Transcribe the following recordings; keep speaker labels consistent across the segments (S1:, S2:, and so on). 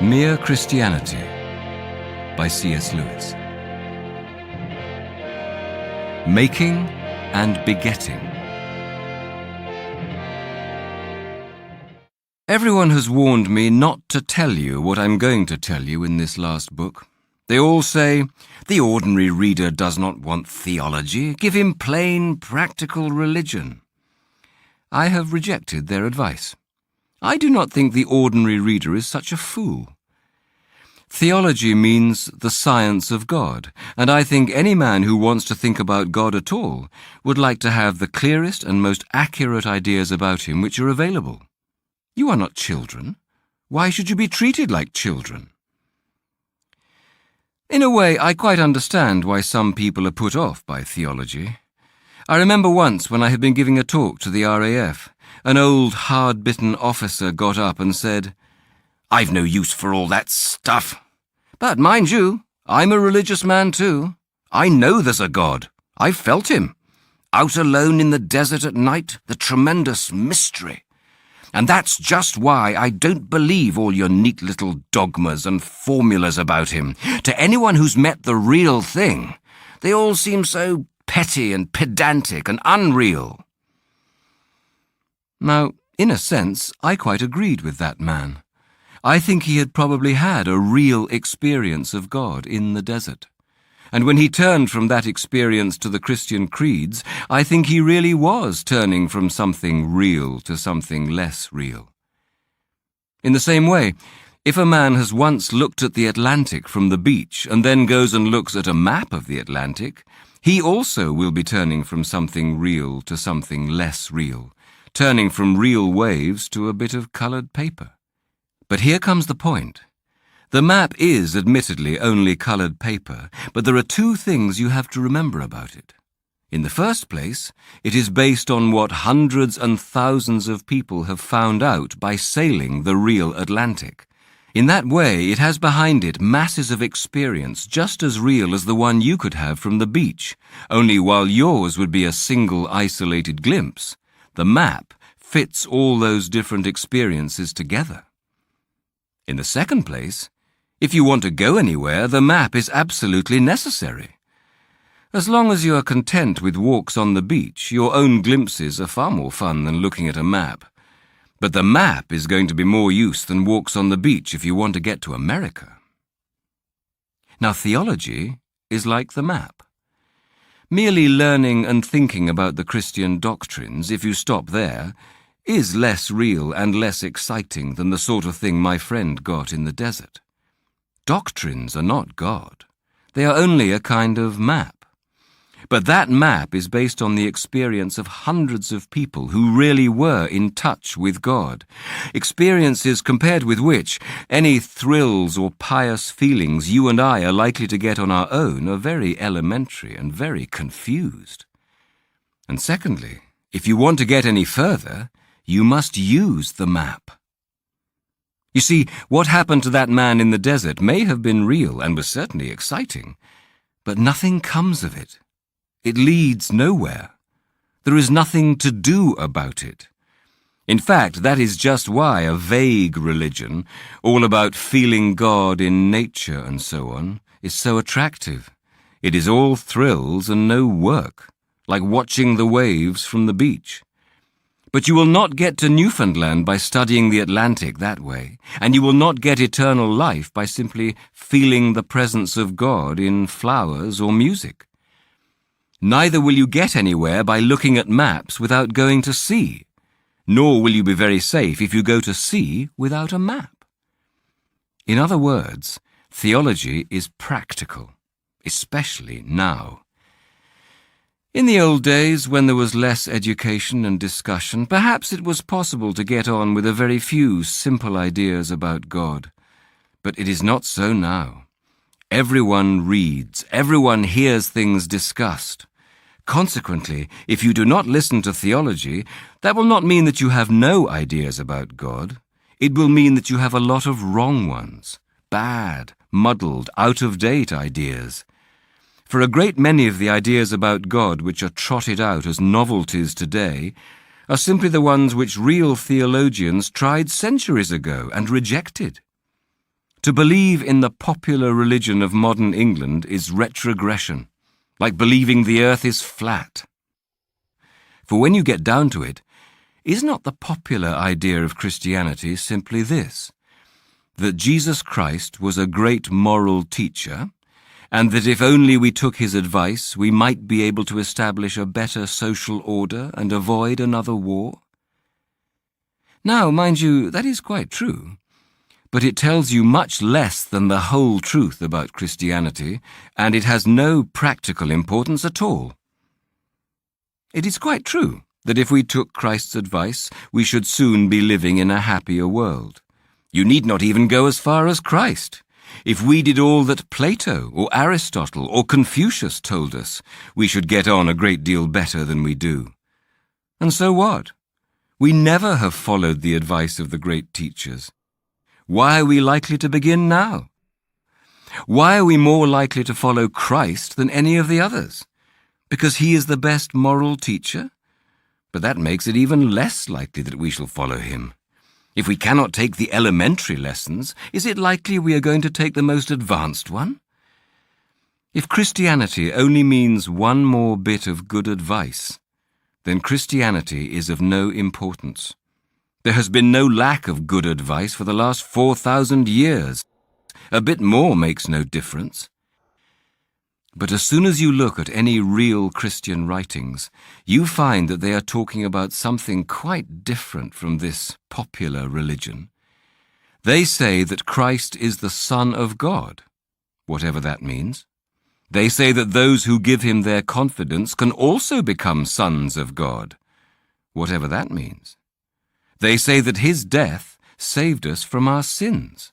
S1: Mere Christianity by C.S. Lewis. Making and Begetting. Everyone has warned me not to tell you what I'm going to tell you in this last book. They all say, the ordinary reader does not want theology. Give him plain, practical religion. I have rejected their advice. I do not think the ordinary reader is such a fool. Theology means the science of God, and I think any man who wants to think about God at all would like to have the clearest and most accurate ideas about him which are available. You are not children. Why should you be treated like children? In a way, I quite understand why some people are put off by theology. I remember once when I had been giving a talk to the RAF, an old, hard-bitten officer got up and said, "I've no use for all that stuff. But mind you, I'm a religious man too. I know there's a God. I've felt him. Out alone in the desert at night, the tremendous mystery. And that's just why I don't believe all your neat little dogmas and formulas about him. To anyone who's met the real thing, they all seem so petty and pedantic and unreal." Now, in a sense, I quite agreed with that man. I think he had probably had a real experience of God in the desert. And when he turned from that experience to the Christian creeds, I think he really was turning from something real to something less real. In the same way, if a man has once looked at the Atlantic from the beach and then goes and looks at a map of the Atlantic, he also will be turning from something real to something less real, turning from real waves to a bit of coloured paper. But here comes the point. The map is admittedly only coloured paper, but there are two things you have to remember about it. In the first place, it is based on what hundreds and thousands of people have found out by sailing the real Atlantic. In that way, it has behind it masses of experience just as real as the one you could have from the beach, only while yours would be a single isolated glimpse, the map fits all those different experiences together. In the second place, if you want to go anywhere, the map is absolutely necessary. As long as you are content with walks on the beach, your own glimpses are far more fun than looking at a map. But the map is going to be more use than walks on the beach if you want to get to America. Now, theology is like the map. Merely learning and thinking about the Christian doctrines, if you stop there, is less real and less exciting than the sort of thing my friend got in the desert. Doctrines are not God. They are only a kind of map. But that map is based on the experience of hundreds of people who really were in touch with God, experiences compared with which any thrills or pious feelings you and I are likely to get on our own are very elementary and very confused. And secondly, if you want to get any further, you must use the map. You see, what happened to that man in the desert may have been real and was certainly exciting, but nothing comes of it. It leads nowhere. There is nothing to do about it. In fact, that is just why a vague religion, all about feeling God in nature and so on, is so attractive. It is all thrills and no work, like watching the waves from the beach. But you will not get to Newfoundland by studying the Atlantic that way, and you will not get eternal life by simply feeling the presence of God in flowers or music. Neither will you get anywhere by looking at maps without going to sea, nor will you be very safe if you go to sea without a map. In other words, theology is practical, especially now. In the old days, when there was less education and discussion, perhaps it was possible to get on with a very few simple ideas about God. But it is not so now. Everyone reads, everyone hears things discussed. Consequently, if you do not listen to theology, that will not mean that you have no ideas about God. It will mean that you have a lot of wrong ones, bad, muddled, out-of-date ideas. For a great many of the ideas about God which are trotted out as novelties today are simply the ones which real theologians tried centuries ago and rejected. To believe in the popular religion of modern England is retrogression, like believing the earth is flat. For when you get down to it, is not the popular idea of Christianity simply this: that Jesus Christ was a great moral teacher, and that if only we took his advice, we might be able to establish a better social order and avoid another war? Now, mind you, that is quite true, but it tells you much less than the whole truth about Christianity, and it has no practical importance at all. It is quite true that if we took Christ's advice, we should soon be living in a happier world. You need not even go as far as Christ. If we did all that Plato or Aristotle or Confucius told us, we should get on a great deal better than we do. And so what? We never have followed the advice of the great teachers. Why are we likely to begin now? Why are we more likely to follow Christ than any of the others? Because he is the best moral teacher? But that makes it even less likely that we shall follow him. If we cannot take the elementary lessons, is it likely we are going to take the most advanced one? If Christianity only means one more bit of good advice, then Christianity is of no importance. There has been no lack of good advice for the last 4,000 years. A bit more makes no difference. But as soon as you look at any real Christian writings, you find that they are talking about something quite different from this popular religion. They say that Christ is the Son of God, whatever that means. They say that those who give him their confidence can also become sons of God, whatever that means. They say that his death saved us from our sins,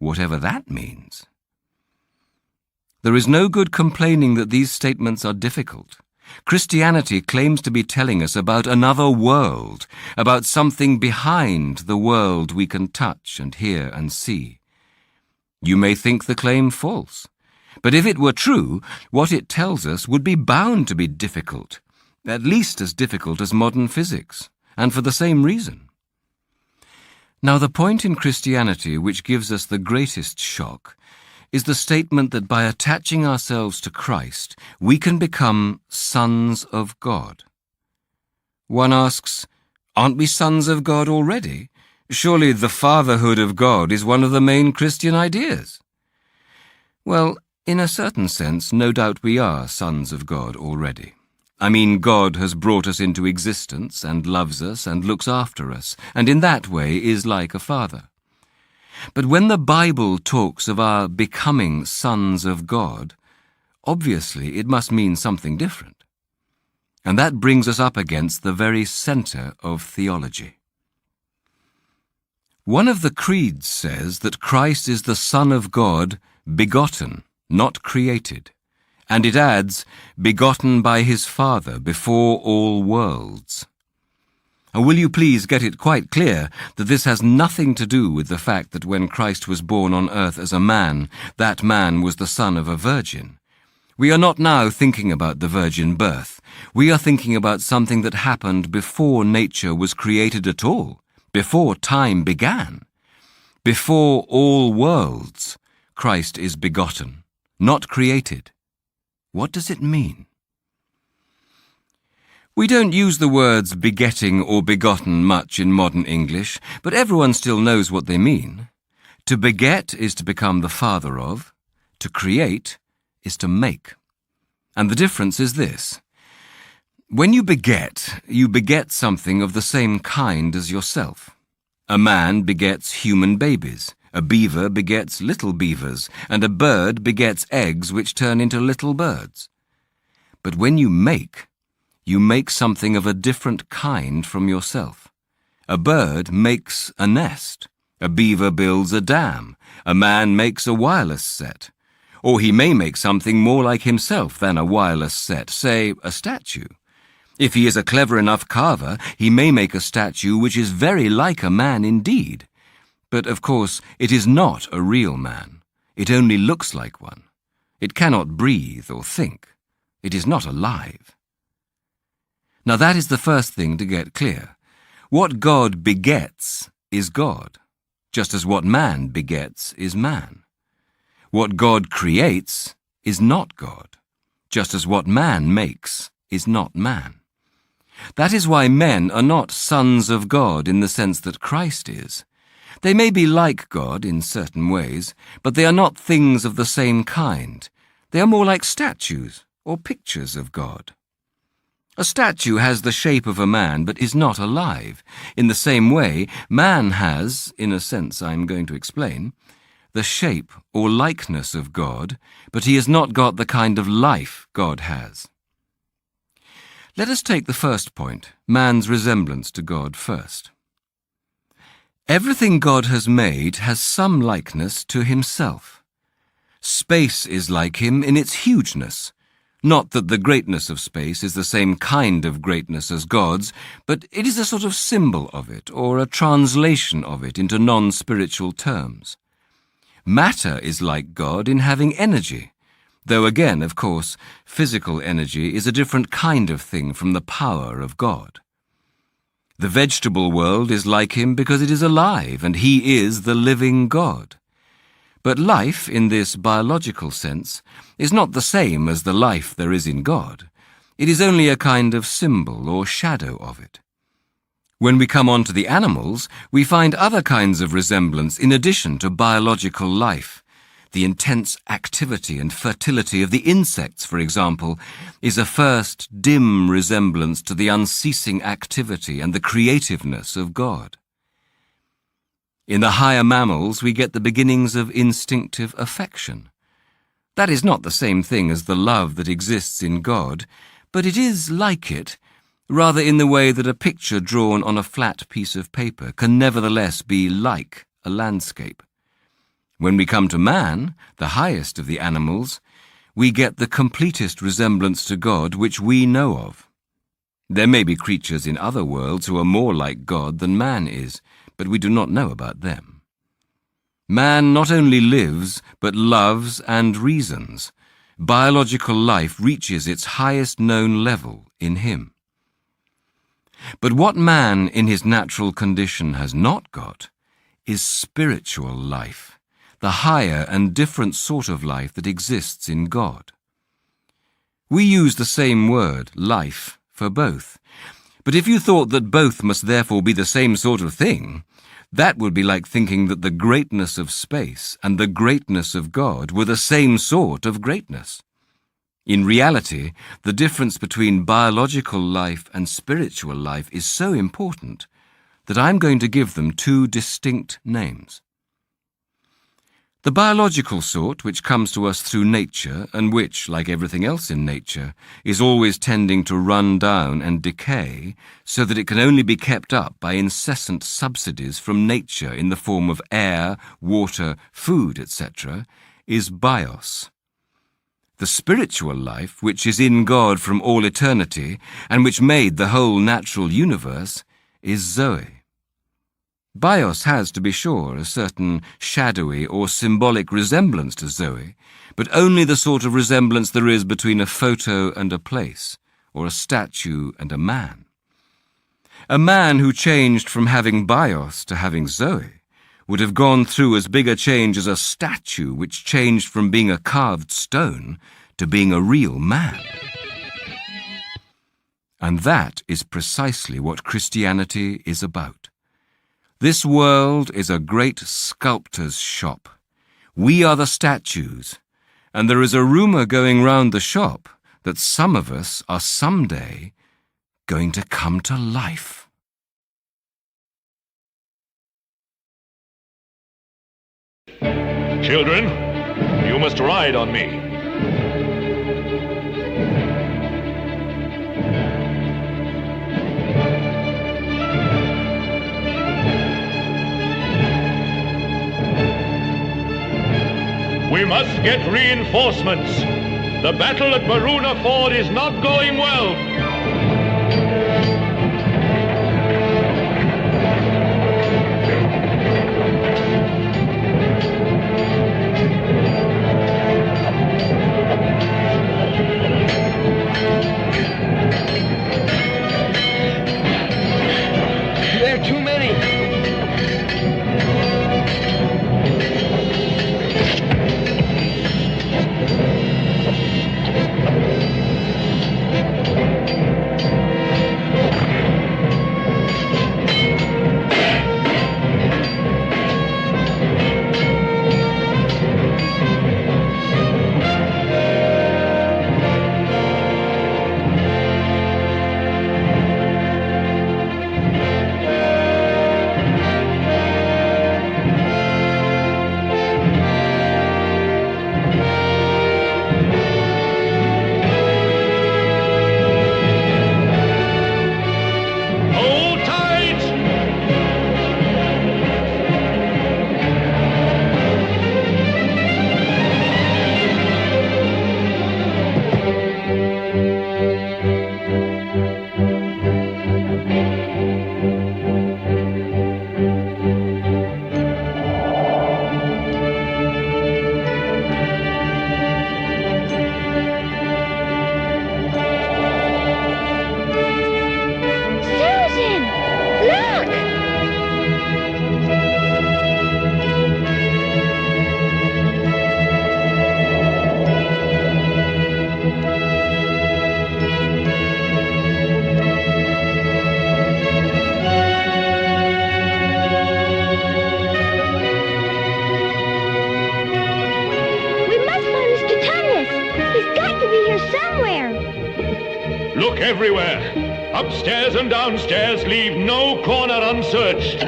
S1: whatever that means. There is no good complaining that these statements are difficult. Christianity claims to be telling us about another world, about something behind the world we can touch and hear and see. You may think the claim false, but if it were true, what it tells us would be bound to be difficult, at least as difficult as modern physics, and for the same reason. Now, the point in Christianity which gives us the greatest shock is the statement that by attaching ourselves to Christ, we can become sons of God. One asks, aren't we sons of God already? Surely the fatherhood of God is one of the main Christian ideas. Well, in a certain sense, no doubt we are sons of God already. I mean, God has brought us into existence and loves us and looks after us, and in that way is like a father. But when the Bible talks of our becoming sons of God, obviously it must mean something different. And that brings us up against the very center of theology. One of the creeds says that Christ is the Son of God, begotten, not created. And it adds, begotten by his Father before all worlds. And will you please get it quite clear that this has nothing to do with the fact that when Christ was born on earth as a man, that man was the son of a virgin. We are not now thinking about the virgin birth. We are thinking about something that happened before nature was created at all, before time began. Before all worlds, Christ is begotten, not created. What does it mean? We don't use the words begetting or begotten much in modern English, but everyone still knows what they mean. To beget is to become the father of. To create is to make. And the difference is this. When you beget something of the same kind as yourself. A man begets human babies. A beaver begets little beavers, and a bird begets eggs which turn into little birds. But when you make something of a different kind from yourself. A bird makes a nest. A beaver builds a dam. A man makes a wireless set. Or he may make something more like himself than a wireless set, say, a statue. If he is a clever enough carver, he may make a statue which is very like a man indeed. But, of course, it is not a real man. It only looks like one. It cannot breathe or think. It is not alive. Now that is the first thing to get clear. What God begets is God, just as what man begets is man. What God creates is not God, just as what man makes is not man. That is why men are not sons of God in the sense that Christ is. They may be like God in certain ways, but they are not things of the same kind. They are more like statues or pictures of God. A statue has the shape of a man but is not alive. In the same way, man has, in a sense I'm going to explain, the shape or likeness of God, but he has not got the kind of life God has. Let us take the first point, man's resemblance to God, first. Everything God has made has some likeness to himself. Space is like him in its hugeness. Not that the greatness of space is the same kind of greatness as God's, but it is a sort of symbol of it, or a translation of it into non-spiritual terms. Matter is like God in having energy, though again, of course, physical energy is a different kind of thing from the power of God. The vegetable world is like him because it is alive, and he is the living God. But life, in this biological sense, is not the same as the life there is in God. It is only a kind of symbol or shadow of it. When we come on to the animals, we find other kinds of resemblance in addition to biological life. The intense activity and fertility of the insects, for example, is a first dim resemblance to the unceasing activity and the creativeness of God. In the higher mammals, we get the beginnings of instinctive affection. That is not the same thing as the love that exists in God, but it is like it, rather in the way that a picture drawn on a flat piece of paper can nevertheless be like a landscape. When we come to man, the highest of the animals, we get the completest resemblance to God which we know of. There may be creatures in other worlds who are more like God than man is, but we do not know about them. Man not only lives, but loves and reasons. Biological life reaches its highest known level in him. But what man in his natural condition has not got is spiritual life, the higher and different sort of life that exists in God. We use the same word, life, for both. But if you thought that both must therefore be the same sort of thing, that would be like thinking that the greatness of space and the greatness of God were the same sort of greatness. In reality, the difference between biological life and spiritual life is so important that I'm going to give them two distinct names. The biological sort, which comes to us through nature and which, like everything else in nature, is always tending to run down and decay so that it can only be kept up by incessant subsidies from nature in the form of air, water, food, etc., is bios. The spiritual life, which is in God from all eternity and which made the whole natural universe, is Zoe. Bios has, to be sure, a certain shadowy or symbolic resemblance to Zoe, but only the sort of resemblance there is between a photo and a place, or a statue and a man. A man who changed from having Bios to having Zoe would have gone through as big a change as a statue which changed from being a carved stone to being a real man. And that is precisely what Christianity is about. This world is a great sculptor's shop. We are the statues, and there is a rumour going round the shop that some of us are someday going to come to life.
S2: Children, you must ride on me. We must get reinforcements. The battle at Baruna Ford is not going well.
S3: There are too many.
S2: Look everywhere. Upstairs and downstairs, leave no corner unsearched.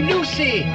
S3: Lucy!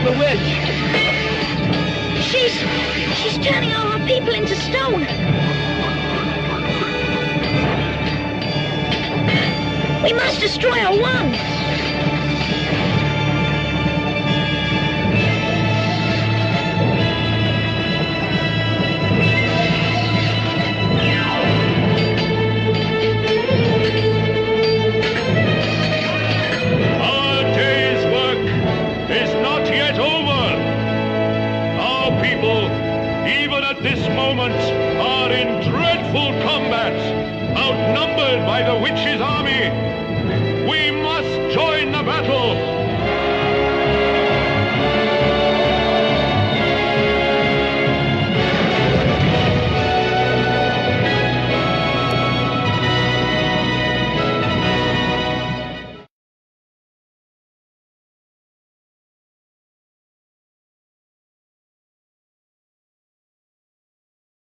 S3: The witch!
S4: She's turning all our people into stone. We must destroy her one.
S2: Are in dreadful combat, outnumbered by the witch's army. We must join the battle